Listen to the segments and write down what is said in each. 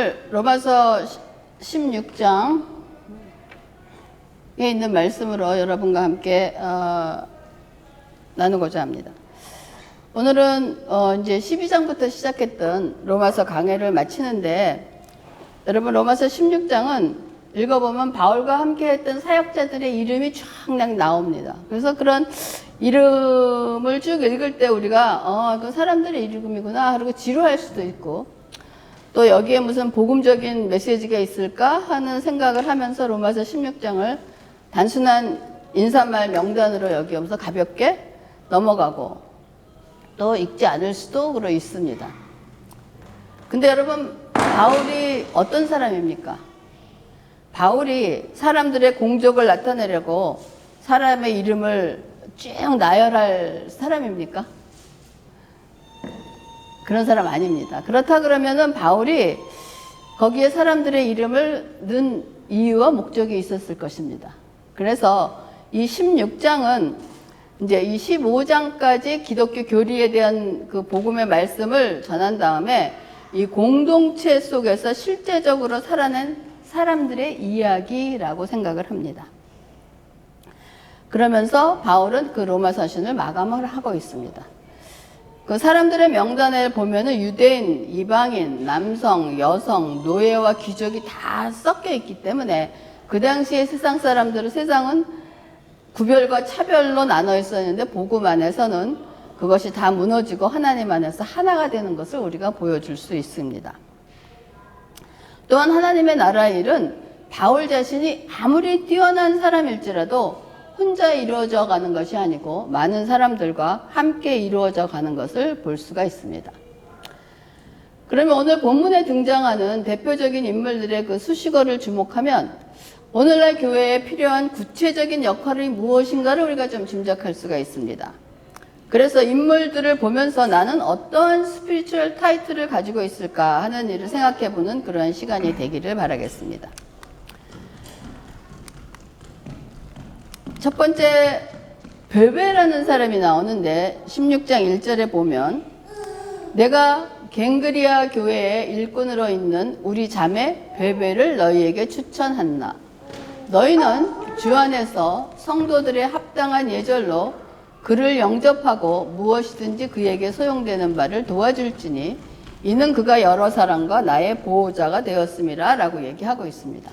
오늘 로마서 16장에 있는 말씀으로 여러분과 함께 나누고자 합니다. 오늘은 이제 12장부터 시작했던 로마서 강해를 마치는데, 여러분 로마서 16장은 읽어보면 바울과 함께 했던 사역자들의 이름이 쫙 나옵니다. 그래서 그런 이름을 쭉 읽을 때 우리가 그 사람들의 이름이구나 하고 지루할 수도 있고, 또 여기에 무슨 복음적인 메시지가 있을까 하는 생각을 하면서 로마서 16장을 단순한 인사말 명단으로 여기면서 가볍게 넘어가고 또 읽지 않을 수도 있습니다. 근데 여러분, 바울이 어떤 사람입니까? 바울이 사람들의 공적을 나타내려고 사람의 이름을 쭉 나열할 사람입니까? 그런 사람 아닙니다. 그렇다 그러면은 바울이 거기에 사람들의 이름을 넣은 이유와 목적이 있었을 것입니다. 그래서 이 16장은 이제 이 15장까지 기독교 교리에 대한 그 복음의 말씀을 전한 다음에 이 공동체 속에서 실제적으로 살아낸 사람들의 이야기라고 생각을 합니다. 그러면서 바울은 그 로마 서신을 마감을 하고 있습니다. 그 사람들의 명단을 보면은 유대인, 이방인, 남성, 여성, 노예와 귀족이 다 섞여 있기 때문에 그 당시에 세상은 구별과 차별로 나눠 있었는데, 복음 안에서는 그것이 다 무너지고 하나님 안에서 하나가 되는 것을 우리가 보여줄 수 있습니다. 또한 하나님의 나라의 일은 바울 자신이 아무리 뛰어난 사람일지라도 혼자 이루어져 가는 것이 아니고 많은 사람들과 함께 이루어져 가는 것을 볼 수가 있습니다. 그러면 오늘 본문에 등장하는 대표적인 인물들의 그 수식어를 주목하면 오늘날 교회에 필요한 구체적인 역할이 무엇인가를 우리가 좀 짐작할 수가 있습니다. 그래서 인물들을 보면서 나는 어떠한 스피리추얼 타이틀을 가지고 있을까 하는 일을 생각해보는 그런 시간이 되기를 바라겠습니다. 첫 번째, 베베라는 사람이 나오는데 16장 1절에 보면, 내가 갱그리아 교회의 일꾼으로 있는 우리 자매 베베를 너희에게 추천한다. 너희는 주 안에서 성도들의 합당한 예절로 그를 영접하고 무엇이든지 그에게 소용되는 바를 도와줄지니 이는 그가 여러 사람과 나의 보호자가 되었음이라 라고 얘기하고 있습니다.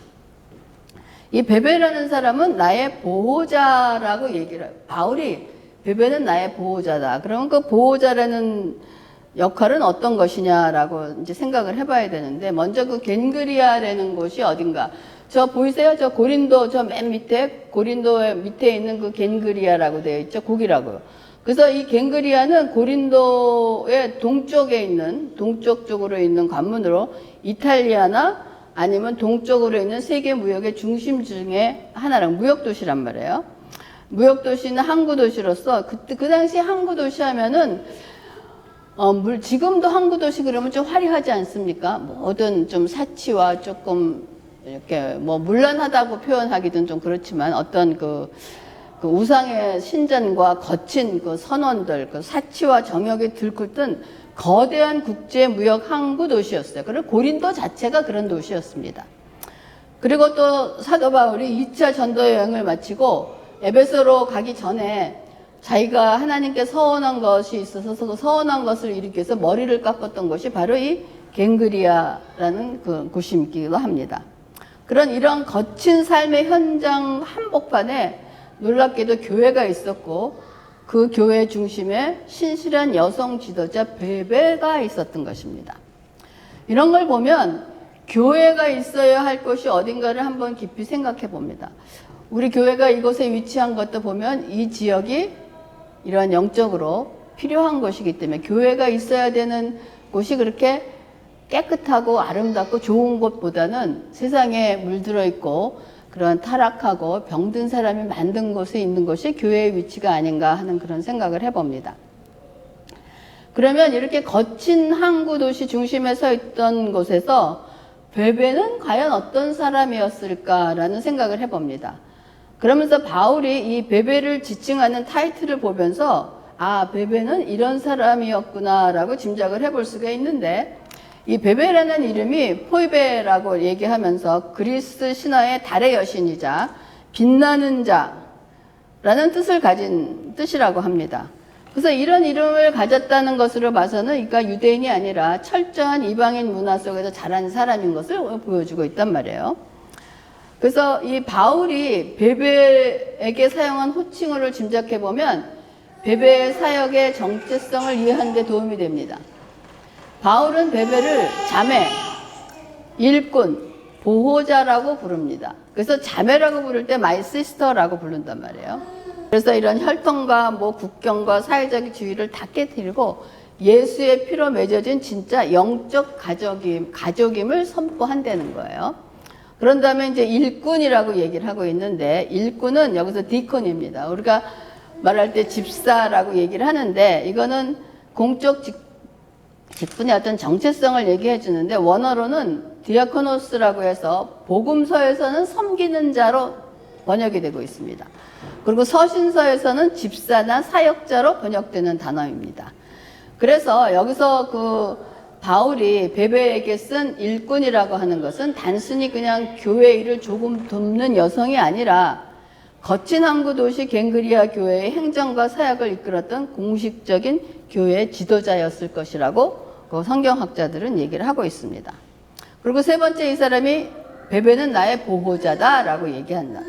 이 베베라는 사람은 나의 보호자라고 얘기를 해요. 바울이 베베는 나의 보호자다. 그러면 그 보호자라는 역할은 어떤 것이냐라고 이제 생각을 해봐야 되는데, 먼저 그 겐그리아라는 곳이 어딘가? 저 보이세요? 저 고린도 저 맨 밑에, 고린도 밑에 있는 그 겐그리아라고 되어 있죠. 거기라고요. 그래서 이 겐그리아는 고린도의 동쪽에 있는, 동쪽 쪽으로 있는 관문으로 이탈리아나 아니면 동쪽으로 있는 세계 무역의 중심 중에 하나랑 무역도시란 말이에요. 무역도시는 항구도시로서 그 당시 항구도시 하면은 지금도 항구도시 그러면 좀 화려하지 않습니까? 모든 좀 사치와 조금 이렇게 문란하다고 표현하기는 좀 그렇지만 어떤 그 우상의 신전과 거친 그 선원들, 그 사치와 정욕이 들끓던 거대한 국제 무역 항구 도시였어요. 그리고 고린도 자체가 그런 도시였습니다. 그리고 또 사도 바울이 2차 전도 여행을 마치고 에베소로 가기 전에 자기가 하나님께 서원한 것이 있어서 서원한 것을 이루기 위해서 머리를 깎았던 것이 바로 이 갱그리아라는 그 곳이기도 합니다. 이런 거친 삶의 현장 한복판에 놀랍게도 교회가 있었고, 그 교회 중심에 신실한 여성 지도자 베베가 있었던 것입니다. 이런 걸 보면 교회가 있어야 할 곳이 어딘가를 한번 깊이 생각해 봅니다. 우리 교회가 이곳에 위치한 것도 보면 이 지역이 이런 영적으로 필요한 곳이기 때문에 교회가 있어야 되는 곳이 그렇게 깨끗하고 아름답고 좋은 곳보다는 세상에 물들어 있고 그런 타락하고 병든 사람이 만든 곳에 있는 것이 교회의 위치가 아닌가 하는 그런 생각을 해봅니다. 그러면 이렇게 거친 항구 도시 중심에 서 있던 곳에서 베베는 과연 어떤 사람이었을까라는 생각을 해봅니다. 그러면서 바울이 이 베베를 지칭하는 타이틀을 보면서 베베는 이런 사람이었구나라고 짐작을 해볼 수가 있는데, 이 베베라는 이름이 포이베라고 얘기하면서 그리스 신화의 달의 여신이자 빛나는 자라는 뜻을 가진 뜻이라고 합니다. 그래서 이런 이름을 가졌다는 것으로 봐서는 그러니까 유대인이 아니라 철저한 이방인 문화 속에서 자란 사람인 것을 보여주고 있단 말이에요. 그래서 이 바울이 베베에게 사용한 호칭어를 짐작해 보면 베베의 사역의 정체성을 이해하는 데 도움이 됩니다. 바울은 베베를 자매, 일꾼, 보호자라고 부릅니다. 그래서 자매라고 부를 때 my sister라고 부른단 말이에요. 그래서 이런 혈통과 국경과 사회적 지위를 다 깨뜨리고 예수의 피로 맺어진 진짜 영적 가족임을 선포한다는 거예요. 그런 다음에 이제 일꾼이라고 얘기를 하고 있는데, 일꾼은 여기서 디콘입니다. 우리가 말할 때 집사라고 얘기를 하는데, 이거는 공적 직분의 어떤 정체성을 얘기해 주는데, 원어로는 디아코노스라고 해서 복음서에서는 섬기는 자로 번역이 되고 있습니다. 그리고 서신서에서는 집사나 사역자로 번역되는 단어입니다. 그래서 여기서 바울이 베베에게 쓴 일꾼이라고 하는 것은 단순히 그냥 교회 일을 조금 돕는 여성이 아니라 거친 항구 도시 갱그리아 교회의 행정과 사역을 이끌었던 공식적인 교회 지도자였을 것이라고 성경학자들은 얘기를 하고 있습니다. 그리고 세 번째, 이 사람이 베베는 나의 보호자다라고 얘기한다.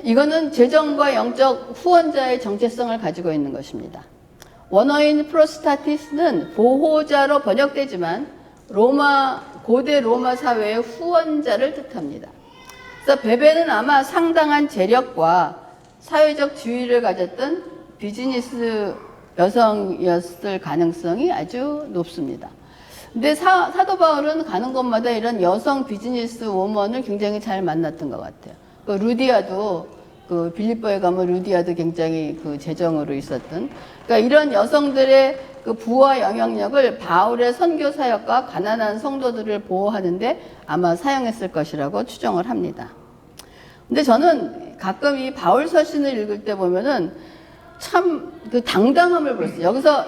이거는 재정과 영적 후원자의 정체성을 가지고 있는 것입니다. 원어인 프로스타티스는 보호자로 번역되지만 고대 로마 사회의 후원자를 뜻합니다. 그래서 베베는 아마 상당한 재력과 사회적 지위를 가졌던 비즈니스 여성이었을 가능성이 아주 높습니다. 근데 사도 바울은 가는 곳마다 이런 여성 비즈니스 우먼을 굉장히 잘 만났던 것 같아요. 루디아도 빌립보에 가면 루디아도 굉장히 재정으로 있었던, 그러니까 이런 여성들의 부와 영향력을 바울의 선교 사역과 가난한 성도들을 보호하는데 아마 사용했을 것이라고 추정을 합니다. 근데 저는 가끔 이 바울 서신을 읽을 때 보면은 참 당당함을 볼 수 있어요. 여기서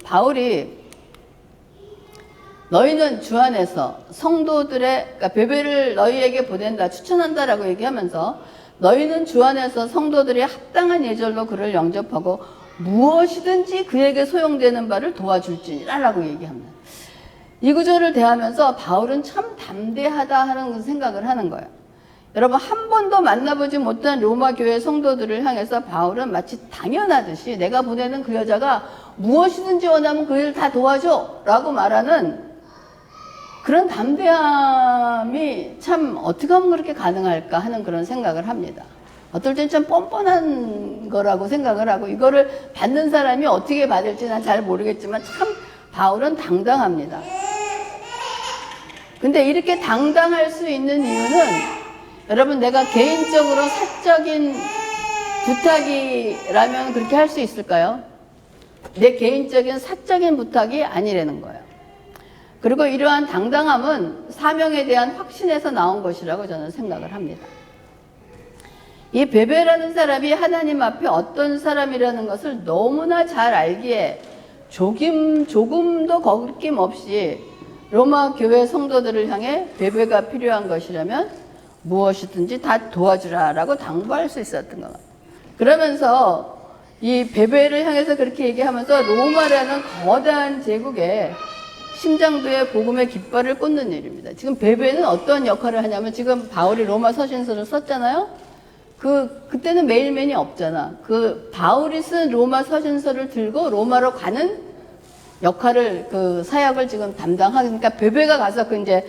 바울이 너희는 주 안에서 성도들의, 그러니까 베베를 너희에게 보낸다, 추천한다라고 얘기하면서 너희는 주 안에서 성도들이 합당한 예절로 그를 영접하고 무엇이든지 그에게 소용되는 바를 도와줄지니라라고 얘기합니다. 이 구절을 대하면서 바울은 참 담대하다 하는 생각을 하는 거예요. 여러분, 한 번도 만나보지 못한 로마 교회 성도들을 향해서 바울은 마치 당연하듯이 내가 보내는 그 여자가 무엇이든지 원하면 그 일을 다 도와줘 라고 말하는 그런 담대함이 참 어떻게 하면 그렇게 가능할까 하는 그런 생각을 합니다. 어떨 땐 좀 뻔뻔한 거라고 생각을 하고 이거를 받는 사람이 어떻게 받을지 난 잘 모르겠지만 참 바울은 당당합니다. 근데 이렇게 당당할 수 있는 이유는 여러분, 내가 개인적으로 사적인 부탁이라면 그렇게 할 수 있을까요? 내 개인적인 사적인 부탁이 아니라는 거예요. 그리고 이러한 당당함은 사명에 대한 확신에서 나온 것이라고 저는 생각을 합니다. 이 베베라는 사람이 하나님 앞에 어떤 사람이라는 것을 너무나 잘 알기에 조금도 거김없이 로마 교회 성도들을 향해 베베가 필요한 것이라면 무엇이든지 다 도와주라 라고 당부할 수 있었던 것 같아요. 그러면서 이 베베를 향해서 그렇게 얘기하면서 로마라는 거대한 제국에 심장부에 복음의 깃발을 꽂는 일입니다. 지금 베베는 어떤 역할을 하냐면, 지금 바울이 로마 서신서를 썼잖아요. 그때는 메일맨이 없잖아. 바울이 쓴 로마 서신서를 들고 로마로 가는 역할을, 사역을 지금 담당하니까 베베가 가서 이제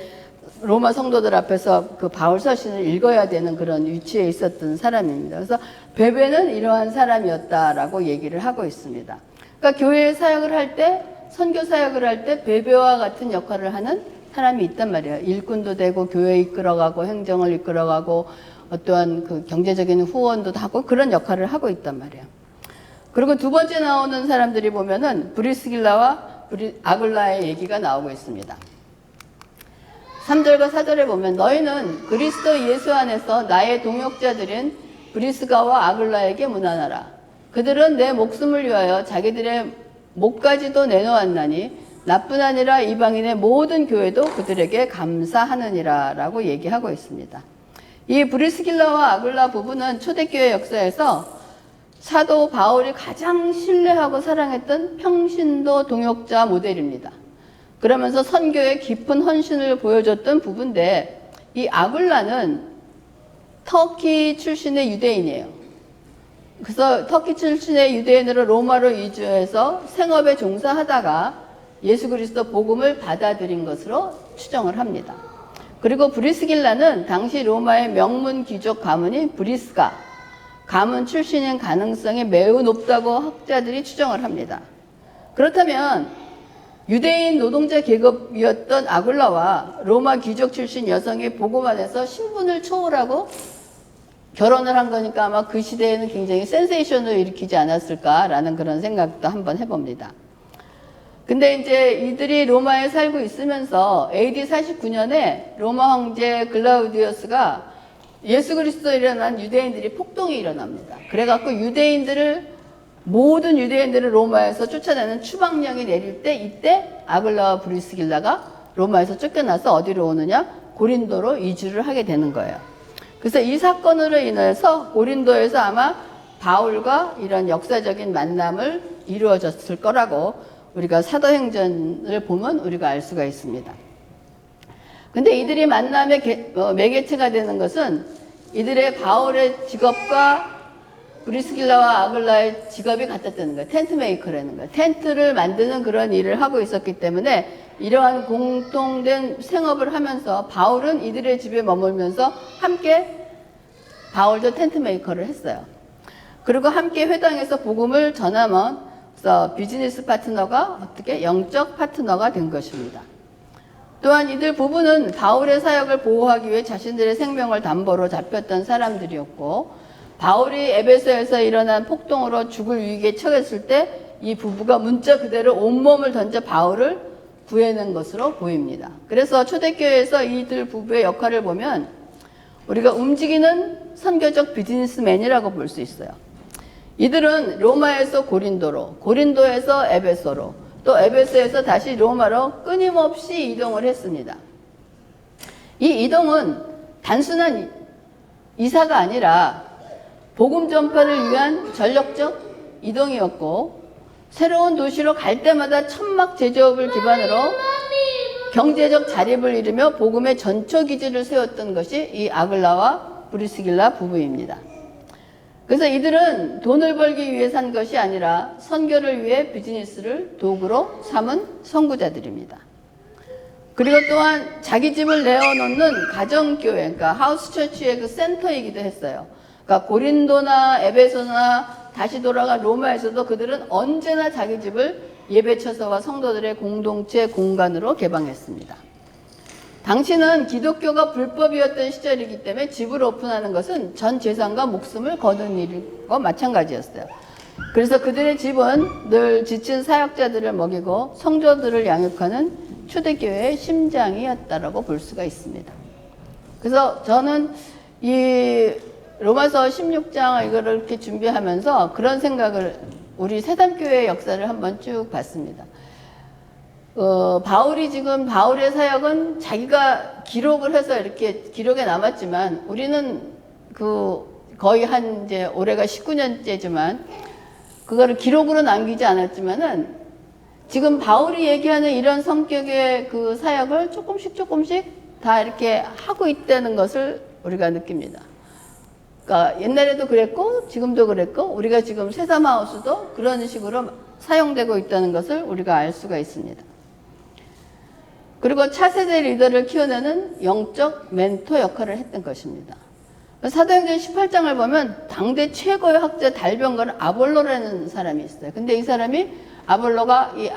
로마 성도들 앞에서 바울 서신을 읽어야 되는 그런 위치에 있었던 사람입니다. 그래서 베베는 이러한 사람이었다라고 얘기를 하고 있습니다. 그러니까 교회의 사역을 할 때, 선교 사역을 할 때 베베와 같은 역할을 하는 사람이 있단 말이에요. 일꾼도 되고 교회 이끌어가고 행정을 이끌어가고 어떠한 경제적인 후원도 하고 그런 역할을 하고 있단 말이에요. 그리고 두 번째 나오는 사람들이 보면은 브리스길라와 아굴라의 얘기가 나오고 있습니다. 3절과 4절에 보면 너희는 그리스도 예수 안에서 나의 동역자들인 브리스가와 아굴라에게 문안하라. 그들은 내 목숨을 위하여 자기들의 목까지도 내놓았나니 나뿐 아니라 이방인의 모든 교회도 그들에게 감사하느니라 라고 얘기하고 있습니다. 이 브리스길라와 아굴라 부부는 초대교회 역사에서 사도 바울이 가장 신뢰하고 사랑했던 평신도 동역자 모델입니다. 그러면서 선교에 깊은 헌신을 보여줬던 부부인데, 이 아굴라는 터키 출신의 유대인이에요. 그래서 터키 출신의 유대인으로 로마로 이주해서 생업에 종사하다가 예수 그리스도 복음을 받아들인 것으로 추정을 합니다. 그리고 브리스길라는 당시 로마의 명문 귀족 가문인 브리스가 가문 출신인 가능성이 매우 높다고 학자들이 추정을 합니다. 그렇다면 유대인 노동자 계급이었던 아굴라와 로마 귀족 출신 여성이 복음 안에서 신분을 초월하고 결혼을 한 거니까 아마 그 시대에는 굉장히 센세이션을 일으키지 않았을까라는 그런 생각도 한번 해봅니다. 근데 이제 이들이 로마에 살고 있으면서 AD 49년에 로마 황제 글라우디우스가 예수 그리스도에 일어난 유대인들이 폭동이 일어납니다. 그래갖고 모든 유대인들을 로마에서 쫓아내는 추방령이 내릴 때, 이때 아굴라와 브리스길라가 로마에서 쫓겨나서 어디로 오느냐? 고린도로 이주를 하게 되는 거예요. 그래서 이 사건으로 인해서 고린도에서 아마 바울과 이런 역사적인 만남을 이루어졌을 거라고 우리가 사도행전을 보면 우리가 알 수가 있습니다. 근데 이들이 만남의 매개체가 되는 것은 이들의 바울의 직업과 브리스길라와 아굴라의 직업이 같았다는 거예요. 텐트 메이커라는 거예요. 텐트를 만드는 그런 일을 하고 있었기 때문에 이러한 공통된 생업을 하면서 바울은 이들의 집에 머물면서 함께 바울도 텐트 메이커를 했어요. 그리고 함께 회당에서 복음을 전하면서 비즈니스 파트너가 어떻게 영적 파트너가 된 것입니다. 또한 이들 부부는 바울의 사역을 보호하기 위해 자신들의 생명을 담보로 잡혔던 사람들이었고, 바울이 에베소에서 일어난 폭동으로 죽을 위기에 처했을 때 이 부부가 문자 그대로 온몸을 던져 바울을 구해낸 것으로 보입니다. 그래서 초대교회에서 이들 부부의 역할을 보면 우리가 움직이는 선교적 비즈니스맨이라고 볼 수 있어요. 이들은 로마에서 고린도로, 고린도에서 에베소로, 또 에베소에서 다시 로마로 끊임없이 이동을 했습니다. 이 이동은 단순한 이사가 아니라 복음 전파를 위한 전력적 이동이었고, 새로운 도시로 갈 때마다 천막 제조업을 기반으로 경제적 자립을 이루며 복음의 전초 기지를 세웠던 것이 이 아글라와 브리스길라 부부입니다. 그래서 이들은 돈을 벌기 위해 산 것이 아니라 선교를 위해 비즈니스를 도구로 삼은 선구자들입니다. 그리고 또한 자기 집을 내어놓는 가정교회, 그러니까 하우스처치의 그 센터이기도 했어요. 그러니까 고린도나 에베소나 다시 돌아가 로마에서도 그들은 언제나 자기 집을 예배처소와 성도들의 공동체 공간으로 개방했습니다. 당시는 기독교가 불법이었던 시절이기 때문에 집을 오픈하는 것은 전 재산과 목숨을 거는 일과 마찬가지였어요. 그래서 그들의 집은 늘 지친 사역자들을 먹이고 성도들을 양육하는 초대교회의 심장이었다라고 볼 수가 있습니다. 그래서 저는 이 로마서 16장 이거를 이렇게 준비하면서 그런 생각을, 우리 새담교회의 역사를 한번 쭉 봤습니다. 바울의 사역은 자기가 기록을 해서 이렇게 기록에 남았지만, 우리는 거의 이제 올해가 19년째지만 그거를 기록으로 남기지 않았지만은 지금 바울이 얘기하는 이런 성격의 그 사역을 조금씩 다 이렇게 하고 있다는 것을 우리가 느낍니다. 그러니까 옛날에도 그랬고 지금도 그랬고 우리가 지금 새삼하우스도 그런 식으로 사용되고 있다는 것을 우리가 알 수가 있습니다. 그리고 차세대 리더를 키워내는 영적 멘토 역할을 했던 것입니다. 사도행전 18장을 보면 당대 최고의 학자 달병거는 아볼로라는 사람이 있어요. 근데 이 사람이 아볼로가 이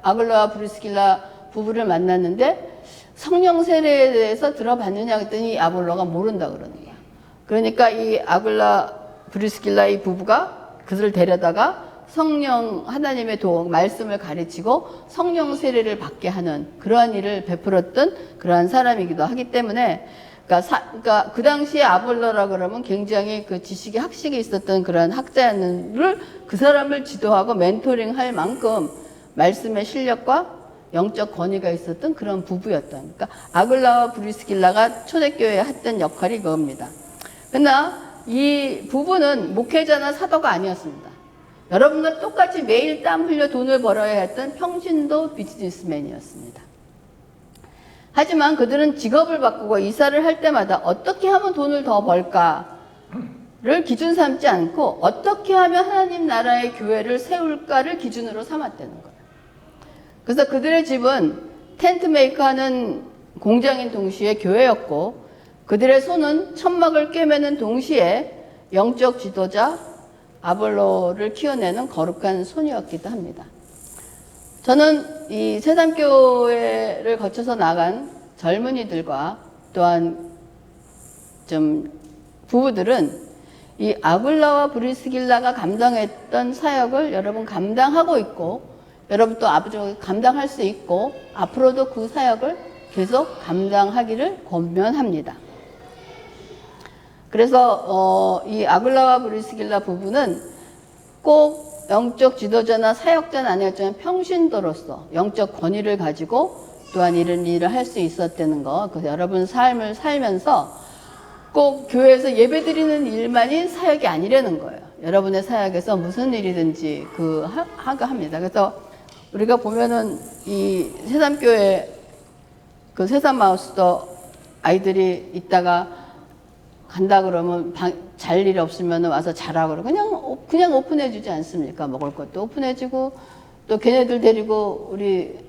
아글라와 브리스길라 부부를 만났는데 성령 세례에 대해서 들어봤느냐 했더니 아볼로가 모른다 그러는 거야. 그러니까 이 아글라 브리스길라 이 부부가 그들을 데려다가 성령 하나님의 말씀을 가르치고 성령 세례를 받게 하는 그러한 일을 베풀었던 그러한 사람이기도 하기 때문에, 그러니까 그 당시에 아볼로라 그러면 굉장히 그 지식이 학식이 있었던 그런 학자였는데 그 사람을 지도하고 멘토링 할 만큼 말씀의 실력과 영적 권위가 있었던 그런 부부였던, 그러니까 아굴라와 브리스길라가 초대교회에 했던 역할이 그겁니다. 그러나 이 부부는 목회자나 사도가 아니었습니다. 여러분과 똑같이 매일 땀 흘려 돈을 벌어야 했던 평신도 비즈니스맨이었습니다. 하지만 그들은 직업을 바꾸고 이사를 할 때마다 어떻게 하면 돈을 더 벌까를 기준 삼지 않고 어떻게 하면 하나님 나라의 교회를 세울까를 기준으로 삼았다는 거예요. 그래서 그들의 집은 텐트 메이커 하는 공장인 동시에 교회였고, 그들의 손은 천막을 꿰매는 동시에 영적 지도자 아볼로를 키워내는 거룩한 손이었기도 합니다. 저는 이 새삼교회를 거쳐서 나간 젊은이들과 또한 좀 부부들은 이 아굴라와 브리스길라가 감당했던 사역을 여러분 감당하고 있고, 여러분 또 앞으로 감당할 수 있고, 앞으로도 그 사역을 계속 감당하기를 권면합니다. 그래서 이 아굴라와 브리스길라 부부는 꼭 영적 지도자나 사역자는 아니었지만 평신도로서 영적 권위를 가지고 또한 이런 일을 할 수 있었다는 거. 그래서 여러분 삶을 살면서 꼭 교회에서 예배드리는 일만이 사역이 아니라는 거예요. 여러분의 사역에서 무슨 일이든지 하가 합니다. 그래서 우리가 보면은 이 새삼교회 그 새삼마우스도 아이들이 있다가 간다 그러면 잘 일 없으면 와서 자라고 그러고 그냥 오픈해 주지 않습니까? 먹을 것도 오픈해 주고, 또 걔네들 데리고 우리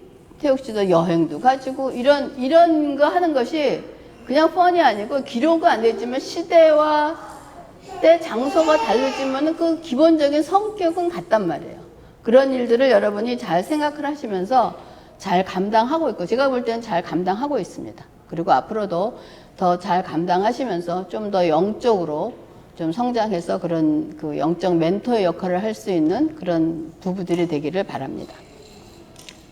태욱 씨도 여행도 가지고 이런 거 하는 것이 그냥 펀이 아니고 기록은 안 되지만 시대와 때 장소가 다르지만 그 기본적인 성격은 같단 말이에요. 그런 일들을 여러분이 잘 생각을 하시면서 잘 감당하고 있고, 제가 볼 때는 잘 감당하고 있습니다. 그리고 앞으로도 더 잘 감당하시면서 좀 더 영적으로 좀 성장해서 그런 그 영적 멘토의 역할을 할 수 있는 그런 부부들이 되기를 바랍니다.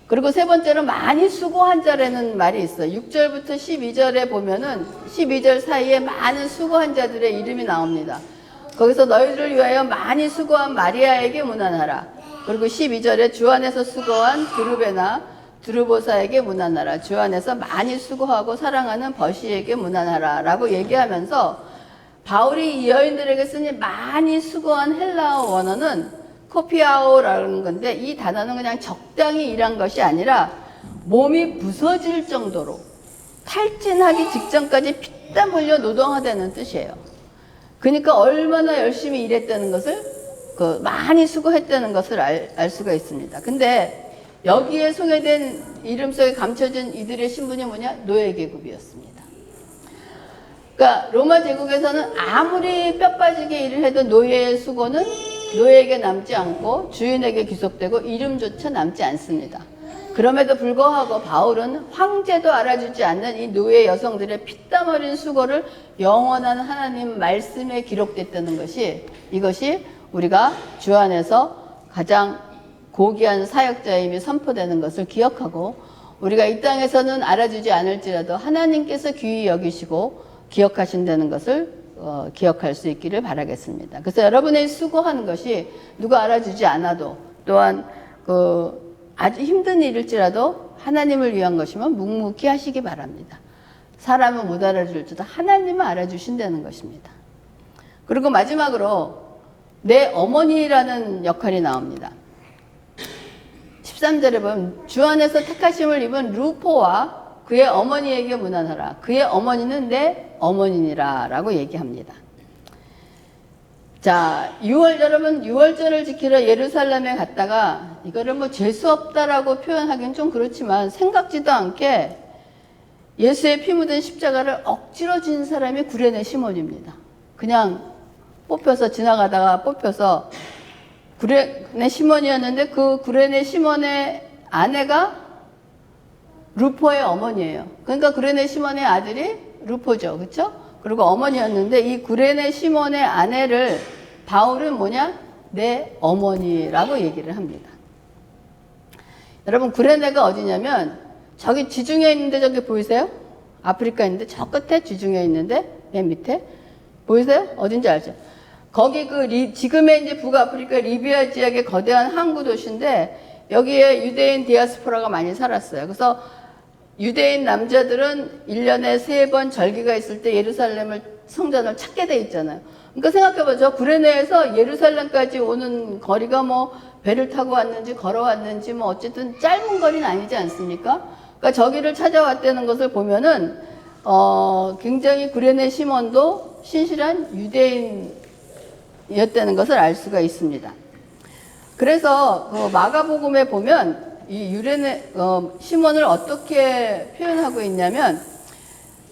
그리고 세 번째로 많이 수고한 자라는 말이 있어요. 6절부터 12절에 보면은 12절 사이에 많은 수고한 자들의 이름이 나옵니다. 거기서 너희를 위하여 많이 수고한 마리아에게 문안하라. 그리고 12절에 주 안에서 수고한 드루베나 드루보사에게 문안하라. 주 안에서 많이 수고하고 사랑하는 버시에게 문안하라 라고 얘기하면서 바울이 이 여인들에게 쓰니 많이 수고한 헬라어 원어는 코피아오라는 건데, 이 단어는 그냥 적당히 일한 것이 아니라 몸이 부서질 정도로 탈진하기 직전까지 피땀 흘려 노동하다는 뜻이에요. 그러니까 얼마나 열심히 일했다는 것을, 많이 수고했다는 것을 알 수가 있습니다. 근데 여기에 소개된 이름 속에 감춰진 이들의 신분이 뭐냐? 노예계급이었습니다. 그러니까 로마 제국에서는 아무리 뼈 빠지게 일을 해도 노예의 수고는 노예에게 남지 않고 주인에게 귀속되고 이름조차 남지 않습니다. 그럼에도 불구하고 바울은 황제도 알아주지 않는 이 노예 여성들의 피땀 어린 수고를 영원한 하나님 말씀에 기록됐다는 것이, 이것이 우리가 주 안에서 가장 고귀한 사역자임이 선포되는 것을 기억하고, 우리가 이 땅에서는 알아주지 않을지라도 하나님께서 귀히 여기시고 기억하신다는 것을 기억할 수 있기를 바라겠습니다. 그래서 여러분의 수고하는 것이 누가 알아주지 않아도, 또한 아주 힘든 일일지라도 하나님을 위한 것이면 묵묵히 하시기 바랍니다. 사람은 못 알아줄지도 하나님은 알아주신다는 것입니다. 그리고 마지막으로 내 어머니라는 역할이 나옵니다. 13절에 보면 주 안에서 택하심을 입은 루포와 그의 어머니에게 문안하라. 그의 어머니는 내 어머니니라 라고 얘기합니다. 자, 여러분 6월절을 지키러 예루살렘에 갔다가 이거를 뭐 재수 없다라고 표현하기는 좀 그렇지만 생각지도 않게 예수의 피 묻은 십자가를 억지로 진 사람이 구레네 시몬입니다. 그냥 지나가다가 뽑혀서 구레네 시몬이었는데, 그 구레네 시몬의 아내가 루포의 어머니예요. 그러니까 구레네 시몬의 아들이 루포죠. 그렇죠? 그리고 어머니였는데, 이 구레네 시몬의 아내를 바울은 뭐냐? 내 어머니라고 얘기를 합니다. 여러분, 구레네가 어디냐면 저기 지중해 있는데, 저기 보이세요? 아프리카 있는데 저 끝에 지중해 있는데 맨 밑에 보이세요? 어딘지 알죠? 거기 지금의 이제 북아프리카 리비아 지역의 거대한 항구 도시인데, 여기에 유대인 디아스포라가 많이 살았어요. 그래서 유대인 남자들은 1년에 3번 절기가 있을 때 예루살렘을 성전을 찾게 돼 있잖아요. 그러니까 생각해보죠. 구레네에서 예루살렘까지 오는 거리가 뭐 배를 타고 왔는지 걸어왔는지 뭐 어쨌든 짧은 거리는 아니지 않습니까? 그러니까 저기를 찾아왔다는 것을 보면은 굉장히 구레네 시몬도 신실한 유대인이었다는 것을 알 수가 있습니다. 그래서 그 마가복음에 보면 이 시몬을 어떻게 표현하고 있냐면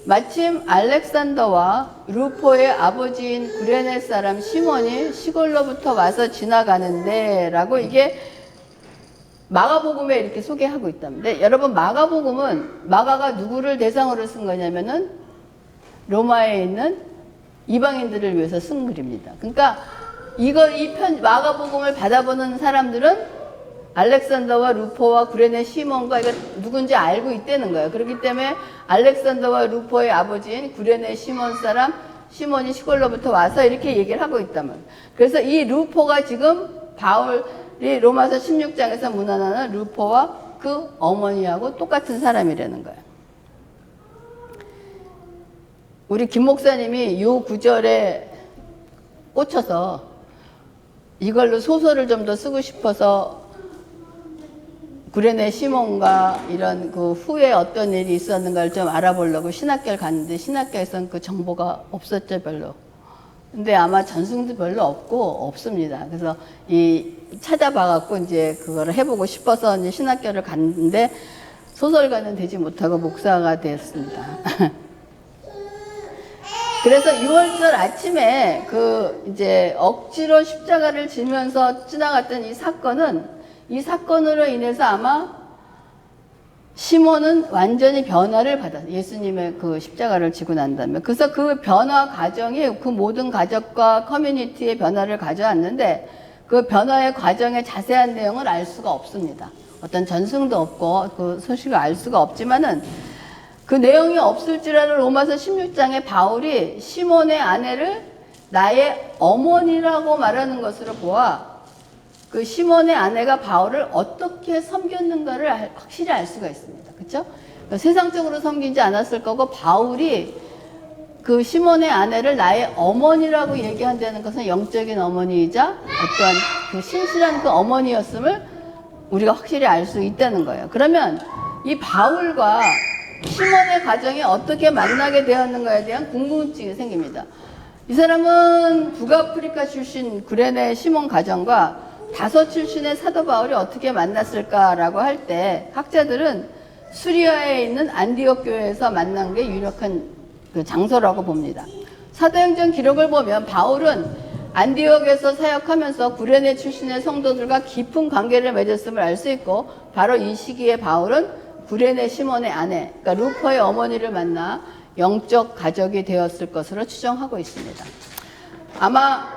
마침 알렉산더와 루포의 아버지인 구레네 사람 시몬이 시골로부터 와서 지나가는데 라고 이게 마가복음에 이렇게 소개하고 있답니다. 여러분 마가복음은 마가가 누구를 대상으로 쓴 거냐면은 로마에 있는 이방인들을 위해서 쓴 글입니다. 그러니까 마가복음을 받아보는 사람들은 알렉산더와 루포와 구레네 시몬과 이거 누군지 알고 있다는 거예요. 그렇기 때문에 알렉산더와 루포의 아버지인 구레네 시몬 사람 시몬이 시골로부터 와서 이렇게 얘기를 하고 있다면, 그래서 이 루포가 지금 바울이 로마서 16장에서 문안하는 루포와 그 어머니하고 똑같은 사람이라는 거예요. 우리 김 목사님이 이 구절에 꽂혀서 이걸로 소설을 좀 더 쓰고 싶어서 구레네 시몬과 이런 그 후에 어떤 일이 있었는가를 좀 알아보려고 신학교를 갔는데 신학교에서는 그 정보가 없었죠, 별로. 근데 아마 전승도 별로 없습니다. 그래서 찾아봐갖고 이제 그거를 해보고 싶어서 이제 신학교를 갔는데 소설가는 되지 못하고 목사가 됐습니다. 그래서 6월절 아침에 이제 억지로 십자가를 지면서 지나갔던 이 사건으로 인해서 아마 시몬은 완전히 변화를 받았어요. 예수님의 그 십자가를 지고 난 다음에. 그래서 그 변화 과정이 그 모든 가족과 커뮤니티의 변화를 가져왔는데 그 변화의 과정의 자세한 내용을 알 수가 없습니다. 어떤 전승도 없고 그 소식을 알 수가 없지만은 그 내용이 없을지라도 로마서 16장에 바울이 시몬의 아내를 나의 어머니라고 말하는 것으로 보아 그 시몬의 아내가 바울을 어떻게 섬겼는가를 확실히 알 수가 있습니다. 그렇죠? 세상적으로 섬기지 않았을 거고 바울이 그 시몬의 아내를 나의 어머니라고 얘기한다는 것은 영적인 어머니이자 어떠한 그 신실한 그 어머니였음을 우리가 확실히 알 수 있다는 거예요. 그러면 이 바울과 시몬의 가정이 어떻게 만나게 되었는가에 대한 궁금증이 생깁니다. 이 사람은 북아프리카 출신 구레네 시몬 가정과 다소 출신의 사도 바울이 어떻게 만났을까라고 할 때 학자들은 수리아에 있는 안디옥 교회에서 만난 게 유력한 그 장소라고 봅니다. 사도행전 기록을 보면 바울은 안디옥에서 사역하면서 구레네 출신의 성도들과 깊은 관계를 맺었음을 알 수 있고 바로 이 시기에 바울은 구레네 시몬의 아내, 그러니까 루포의 어머니를 만나 영적 가족이 되었을 것으로 추정하고 있습니다. 아마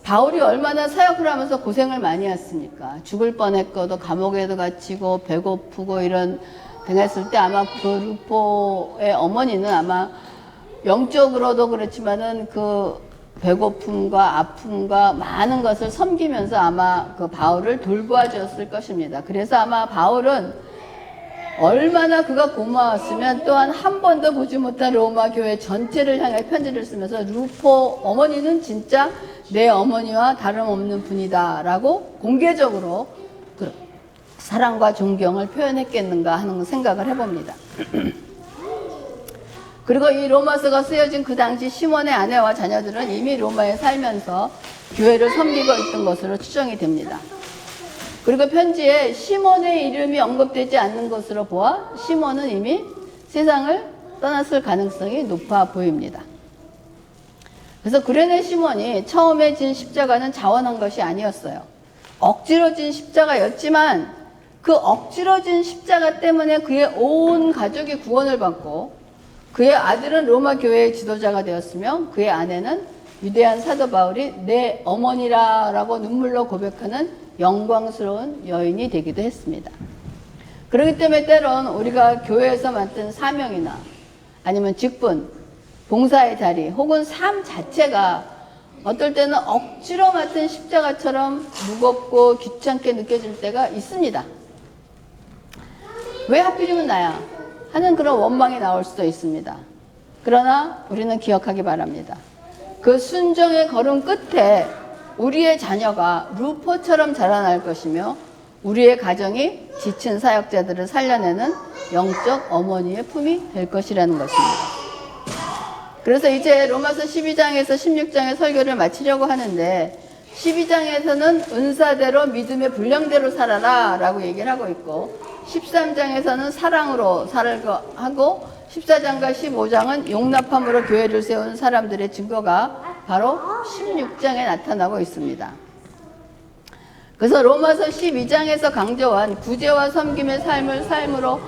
바울이 얼마나 사역을 하면서 고생을 많이 했습니까? 죽을 뻔했거든, 감옥에도 갇히고 배고프고 이런 등했을 때 아마 그 루포의 어머니는 아마 영적으로도 그렇지만은 그 배고픔과 아픔과 많은 것을 섬기면서 아마 그 바울을 돌보아줬을 것입니다. 그래서 아마 바울은 얼마나 그가 고마웠으면 또한 한 번도 보지 못한 로마 교회 전체를 향해 편지를 쓰면서 루포 어머니는 진짜 내 어머니와 다름없는 분이다 라고 공개적으로 그 사랑과 존경을 표현했겠는가 하는 생각을 해봅니다. 그리고 이 로마서가 쓰여진 그 당시 시몬의 아내와 자녀들은 이미 로마에 살면서 교회를 섬기고 있던 것으로 추정이 됩니다. 그리고 편지에 시몬의 이름이 언급되지 않는 것으로 보아 시몬은 이미 세상을 떠났을 가능성이 높아 보입니다. 그래서 구레네 시몬이 처음에 진 십자가는 자원한 것이 아니었어요. 억지로 진 십자가였지만 그 억지로 진 십자가 때문에 그의 온 가족이 구원을 받고 그의 아들은 로마 교회의 지도자가 되었으며 그의 아내는 위대한 사도 바울이 내 어머니라라고 눈물로 고백하는 영광스러운 여인이 되기도 했습니다. 그렇기 때문에 때론 우리가 교회에서 맡은 사명이나 아니면 직분, 봉사의 자리 혹은 삶 자체가 어떨 때는 억지로 맡은 십자가처럼 무겁고 귀찮게 느껴질 때가 있습니다. 왜 하필이면 나야? 하는 그런 원망이 나올 수도 있습니다. 그러나 우리는 기억하기 바랍니다. 그 순종의 걸음 끝에 우리의 자녀가 루포처럼 자라날 것이며 우리의 가정이 지친 사역자들을 살려내는 영적 어머니의 품이 될 것이라는 것입니다. 그래서 이제 로마서 12장에서 16장의 설교를 마치려고 하는데 12장에서는 은사대로 믿음의 분량대로 살아라 라고 얘기를 하고 있고 13장에서는 사랑으로 살고 하고 14장과 15장은 용납함으로 교회를 세운 사람들의 증거가 바로 16장에 나타나고 있습니다. 그래서 로마서 12장에서 강조한 구제와 섬김의 삶을 삶으로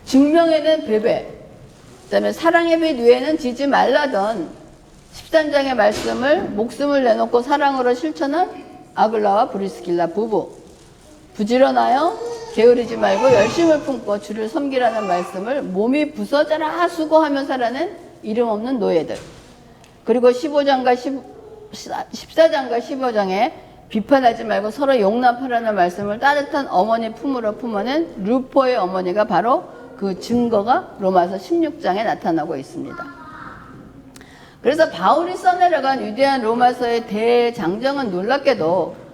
증명해낸 베베, 그 다음에 사랑의 빛 위에는 지지 말라던 13장의 말씀을 목숨을 내놓고 사랑으로 실천한 아글라와 브리스길라 부부, 부지런하여 게으르지 말고 열심을 품고 주를 섬기라는 말씀을 몸이 부서져라 수고하며 살아낸 이름 없는 노예들, 그리고 14장과 15장에 비판하지 말고 서로 용납하라는 말씀을 따뜻한 어머니 품으로 품어낸 루포의 어머니가 바로 그 증거가 로마서 16장에 나타나고 있습니다. 그래서 바울이 써내려간 위대한 로마서의 대장정은 놀랍게도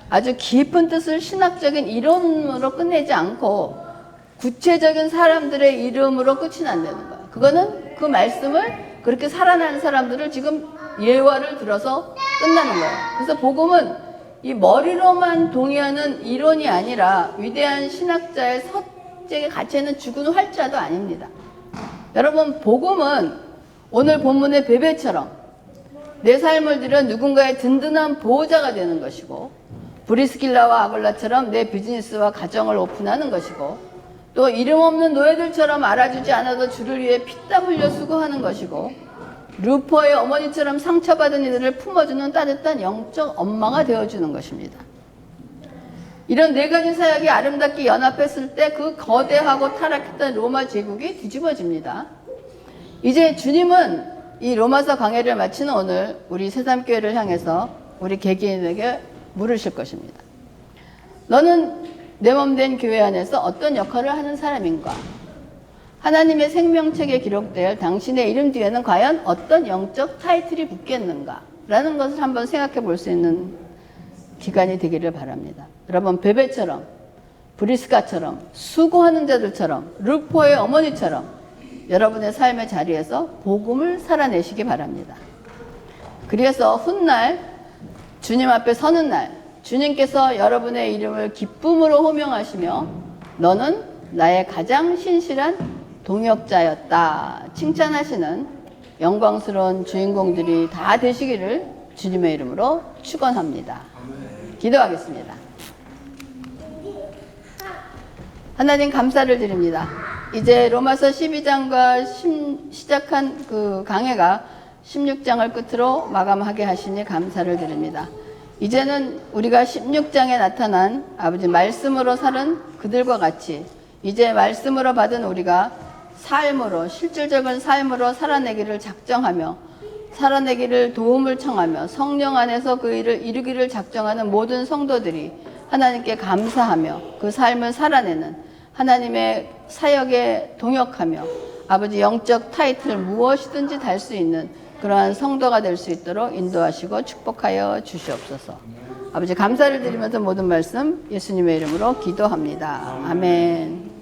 아주 깊은 뜻을 신학적인 이론으로 끝내지 않고 구체적인 사람들의 이름으로 끝이 난다는 거예요. 그거는 그 말씀을 그렇게 살아나는 사람들을 지금 예화를 들어서 끝나는 거예요. 그래서 복음은 이 머리로만 동의하는 이론이 아니라 위대한 신학자의 서적에 갇혀있는 죽은 활자도 아닙니다. 여러분, 복음은 오늘 본문의 베베처럼 내 삶을 들여 누군가의 든든한 보호자가 되는 것이고, 브리스길라와 아글라처럼 내 비즈니스와 가정을 오픈하는 것이고, 또 이름 없는 노예들처럼 알아주지 않아도 주를 위해 피땀 흘려 수고하는 것이고, 루포의 어머니처럼 상처받은 이들을 품어주는 따뜻한 영적 엄마가 되어주는 것입니다. 이런 네 가지 사역이 아름답게 연합했을 때 그 거대하고 타락했던 로마 제국이 뒤집어집니다. 이제 주님은 이 로마서 강해를 마치는 오늘 우리 새삼교회를 향해서 우리 개개인에게 물으실 것입니다. 너는 내 몸 된 교회 안에서 어떤 역할을 하는 사람인가? 하나님의 생명책에 기록될 당신의 이름 뒤에는 과연 어떤 영적 타이틀이 붙겠는가? 라는 것을 한번 생각해 볼 수 있는 기간이 되기를 바랍니다. 여러분, 베베처럼, 브리스카처럼, 수고하는 자들처럼, 루포의 어머니처럼 여러분의 삶의 자리에서 복음을 살아내시기 바랍니다. 그래서 훗날 주님 앞에 서는 날 주님께서 여러분의 이름을 기쁨으로 호명하시며 너는 나의 가장 신실한 동역자였다 칭찬하시는 영광스러운 주인공들이 다 되시기를 주님의 이름으로 축원합니다. 기도하겠습니다. 하나님, 감사를 드립니다. 이제 로마서 12장과 시작한 그 강해가 16장을 끝으로 마감하게 하시니 감사를 드립니다. 이제는 우리가 16장에 나타난 아버지 말씀으로 사는 그들과 같이 이제 말씀으로 받은 우리가 삶으로, 실질적인 삶으로 살아내기를 작정하며 살아내기를 도움을 청하며 성령 안에서 그 일을 이루기를 작정하는 모든 성도들이 하나님께 감사하며 그 삶을 살아내는 하나님의 사역에 동역하며 아버지 영적 타이틀 무엇이든지 달 수 있는 그러한 성도가 될 수 있도록 인도하시고 축복하여 주시옵소서. 아버지, 감사를 드리면서 모든 말씀 예수님의 이름으로 기도합니다. 아멘.